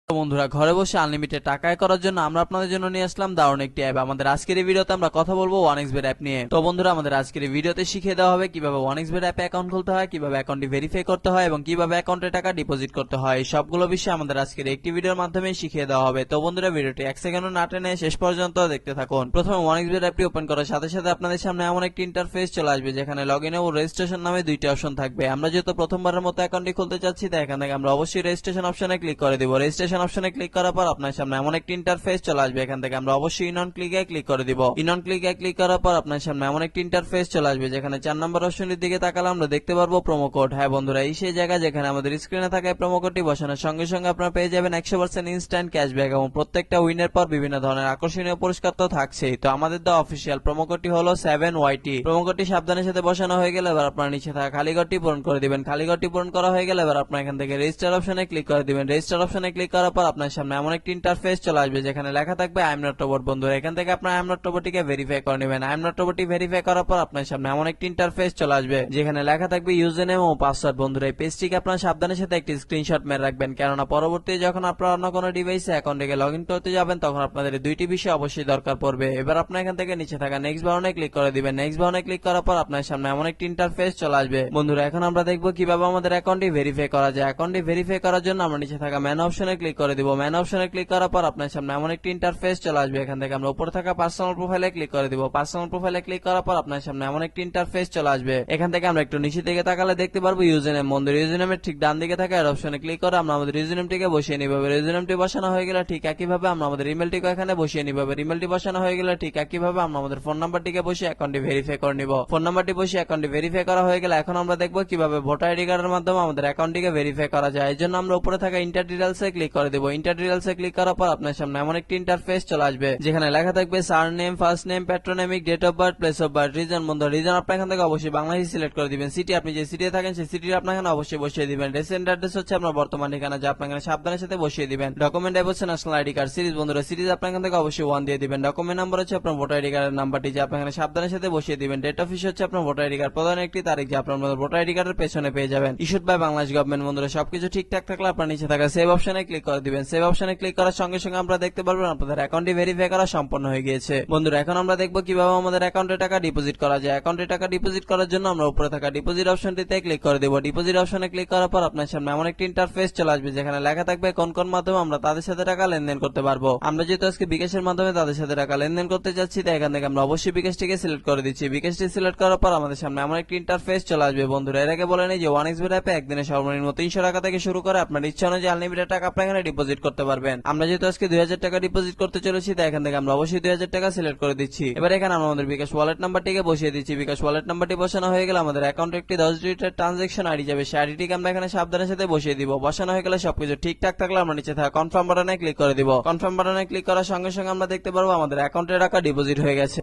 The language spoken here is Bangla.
তো বন্ধুরা, ঘরে বসে আনলিমিটেড টাকা আয় করার জন্য আমরা আপনাদের জন্য নিয়ে আসলাম দারুণ একটি অ্যাপ। আমাদের আজকের এই ভিডিওতে আমরা কথা বলবো ওয়ানএক্সবেট অ্যাপ নিয়ে। তো বন্ধুরা, আমাদের আজকের এই ভিডিওতে শিখিয়ে দেওয়া হবে কিভাবে ওয়ানএক্সবেট অ্যাপে অ্যাকাউন্ট খুলতে হয়, কিভাবে অ্যাকাউন্টটি ভেরিফাই করতে হয় এবং কিভাবে অ্যাকাউন্টে টাকা ডিপোজিট করতে হয়। এই সবগুলো বিষয় আমাদের আজকের একটি ভিডিওর মাধ্যমে শিখিয়ে দেওয়া হবে। তো বন্ধুরা, ভিডিওটি এক সেকেন্ডও না টেনে শেষ পর্যন্ত দেখতে থাকুন। প্রথমে ওয়ানএক্সবেট অ্যাপটি ওপেন করার সাথে সাথে আপনাদের সামনে এমন একটি ইন্টারফেস চলে আসবে যেখানে লগইন ও রেজিস্ট্রেশন নামে দুইটি অপশন থাকবে। আমরা যেহেতু প্রথমবারের মতো অ্যাকাউন্টটি খুলতে চাচ্ছি, তাই এখান থেকে আমরা অবশ্যই রেজিস্ট্রেশন অপশনে ক্লিক করে দিব। রেজিস্ট্রেশন অপশনে ক্লিক করার পর আপনার সামনে এমন একটি ইন্টারফেস চলে আসবে। এখান থেকে আমরা অবশ্যই ইন অন ক্লিকে ক্লিক করে দিব। ইন অন ক্লিকে ক্লিক করার পর আপনার সামনে এমন একটি ইন্টারফেস চলে আসবে যেখানে 4 নম্বর অপশনের দিকে তাকালে আমরা দেখতে পারবো প্রোমো কোড। হ্যাঁ বন্ধুরা, এই সেই জায়গা যেখানে আমাদের স্ক্রিনে থাকা প্রোমো কোডটি বসানোর সঙ্গে সঙ্গে আপনারা পেয়ে যাবেন 100% ইনস্ট্যান্ট ক্যাশব্যাক এবং প্রত্যেকটা উইনের পর বিভিন্ন ধরনের আকর্ষণীয় পুরস্কার তো থাকছেই। তো আমাদের দা অফিসিয়াল প্রোমো কোডটি হলো 7YT। প্রোমো কোডটি সাবধানের সাথে বসানো হয়ে গেলে এবার আপনারা নিচে থাকা খালি ঘরটি পূরণ করে দিবেন। খালি ঘরটি পূরণ করা হয়ে গেলে এবার আপনারা এখান থেকে রেজিস্টার অপশনে ক্লিক করে দিবেন। রেজিস্টার অপশনে ক্লিক করার পর আপনার সামনে এমন একটি ইন্টারফেস চলে আসবে যেখানে লেখা থাকবে আই এম নট রোবট। বন্ধুরা, এখান থেকে আপনারা আই এম নট রোবটটিকে ভেরিফাই করে নেবেন। আই এম নট রোবটটি ভেরিফাই করার পর আপনার সামনে এমন একটি ইন্টারফেস চলে আসবে যেখানে লেখা থাকবে ইউজার নেম ও পাসওয়ার্ড। বন্ধুরা, এই পেজটিকে আপনারা সাবধানের সাথে একটি স্ক্রিনশট মেরে রাখবেন, কেননা পরবর্তীতে যখন আপনারা অন্য কোনো ডিভাইসে অ্যাকাউন্টে লগ ইন করতে যাবেন তখন আপনাদের দুইটি বিষয় অবশ্যই দরকার পড়বে। এবার আপনার এখান থেকে নিচে থাকা নেক্সট বাটনে ক্লিক করে দিবেন। নেক্সট বাটনে ক্লিক করার পর আপনার সামনে এমন একটি ইন্টারফেস চলে আসবে। বন্ধুরা, এখন আমরা দেখবো কিভাবে আমাদের অ্যাকাউন্টটি ভেরিফাই করা যায়। অ্যাকাউন্টটি ভেরিফাই করার জন্য আমরা নিচে থাকা ম্যান অপশনে ক্লিক করে দিব। ম্যান অপশনে ক্লিক করার পর আপনার সামনে এমন একটি ইন্টারফেস চলে আসবে। এখান থেকে আমরা উপরে থাকা পার্সোনাল প্রোফাইলে ক্লিক করে দিব। পার্সোনাল প্রোফাইলে ক্লিক করার পর আপনার সামনে এমন একটি ইন্টারফেস চলে আসবে। এখান থেকে আমরা একটু নিচে দিকে তাকালে দেখতে পারবো ইউজার নেম। বন্ধুরা, ইউজার নেমের ঠিক ডান দিকে থাকা এর অপশনে ক্লিক করে আমরা আমাদের ইউজার নেমটিকে বসিয়ে নিব। ইউজার নেমটি বসানো হয়ে গেলে ঠিক একইভাবে আমরা আমাদের ইমেলটিকে এখানে বসিয়ে নিব। ইমেলটি বসানো হয়ে গেলে ঠিক একইভাবে আমরা আমাদের ফোন নাম্বারটিকে বসিয়ে অ্যাকাউন্টটি ভেরিফাই করে নিব। ফোন নাম্বারটি বসিয়ে অ্যাকাউন্টটি ভেরিফাই করা হয়ে গেলে এখন আমরা দেখবো কিভাবে ভোটার আইডি কার্ডের মাধ্যমে আমাদের অ্যাকাউন্টটিকে ভেরিফাই করা যায়। এই জন্য আমরা উপরে থাকা ইন্টার ডিটেইলসে ক্লিক করে দেব। ইন্টার ডিটেইলসে ক্লিক করার পর আপনার সামনে এমন একটি ইন্টারফেস চলে আসবে যেখানে লেখা থাকবে surname, first name, patronymic, date of birth, place of birth, reason. বন্ধুরা, রিজন আপনার এখান থেকে অবশ্যই বাংলাদেশ সিলেক্ট করে দিবেন। সিটি আপনি যে সিটিতে থাকেন সেই সিটি আপনার এখানে অবশ্যই বসিয়ে দিবেন। রেসিডেন্ট অ্যাড্রেস হচ্ছে আপনার বর্তমান ঠিকানা, যা আপনার এখানে সাবধানের সাথে বসিয়ে দিবেন। ডকুমেন্ট টাইপ হচ্ছে ন্যাশনাল আইডি কার্ড। সিরিজ, বন্ধুরা সিরিজ আপনার এখান থেকে অবশ্যই 1 দিয়ে দিবেন। ডকুমেন্ট নাম্বার হচ্ছে আপনার ভোটার আইডি কার্ডের নাম্বারটি, যা আপনার এখানে সাবধানের সাথে বসিয়ে দিবেন। ডেট অফ ইস্যু হচ্ছে আপনার ভোটার আইডি কার্ড প্রদানের একটি তারিখ, যা আপনার ভোটার আইডি কার্ডের পেছনে পেয়ে যাবেন। Issued by Bangladesh government. বন্ধুরা, সবকিছু ঠিকঠাক থাকলে আপনার নিচে থাকা সেভ অপশনে ক্লিক করে দিবেন। সেভ অপশনে ক্লিক করার সঙ্গে সঙ্গে আমরা দেখতে পারবেন আপনাদের অ্যাকাউন্টটি ভেরিফাই করা সম্পন্ন হয়ে গিয়েছে। বন্ধুরা, এখন আমরা দেখবো কিভাবে আমাদের অ্যাকাউন্টে টাকা ডিপোজিট করা যায়। অ্যাকাউন্টে টাকা ডিপোজিট করার জন্য আমরা উপরে থাকা ডিপোজিট অপশনটিতে ক্লিক করে দেব। ডিপোজিট অপশনে ক্লিক করার পর আপনার সামনে এমন একটি ইন্টারফেস চলে আসবে যেখানে লেখা থাকবে কোন কোন মাধ্যমে আমরা তাদের সাথে টাকা লেনদেন করতে পারবো। আমরা যেহেতু আজকে বিকাশের মাধ্যমে তাদের সাথে টাকা লেনদেন করতে যাচ্ছি, তাই এখান থেকে আমরা অবশ্যই বিকাশটিকে সিলেক্ট করে দিচ্ছি। বিকাশটি সিলেক্ট করার পর আমাদের সামনে এমন একটি ইন্টারফেস চলে আসবে। বন্ধুরা, এর আগে বলে নেই যে ওয়ানএক্সবেট অ্যাপে একদিনে সর্বনিম্ন 300 টাকা থেকে শুরু করে আপনার ইচ্ছা অনুযায়ী আনলিমিটেড টাকা আপনি এখানে ডিপোজিট করতে পারবেন। আমরা যেহেতু আজকে 2000 টাকা ডিপোজিট করতে চলেছি, তাই এখান থেকে আমরা অবশ্যই 2000 টাকা সিলেক্ট করে দিচ্ছি। এবার এখানে আমরা আমাদের বিকাশ ওয়ালেট নাম্বারটিকে বসিয়ে দিচ্ছি। বিকাশ ওয়ালেট নাম্বারটি বসানো হয়ে গেলে আমাদের অ্যাকাউন্টে একটি 10 ডিজিটের ট্রানজাকশন আইডি যাবে। সেই আইডিটিকে আমরা এখানে সাবধানের সাথে বসিয়ে দিব। বসানো হয়ে গেলে সবকিছু ঠিকঠাক থাকলে আমরা নিচে থাকা কনফার্ম বাটনে ক্লিক করে দিব। কনফার্ম বাটনে ক্লিক করার সঙ্গে সঙ্গে আমরা দেখতে পারবো আমাদের অ্যাকাউন্টে টাকা ডিপোজিট হয়ে গেছে।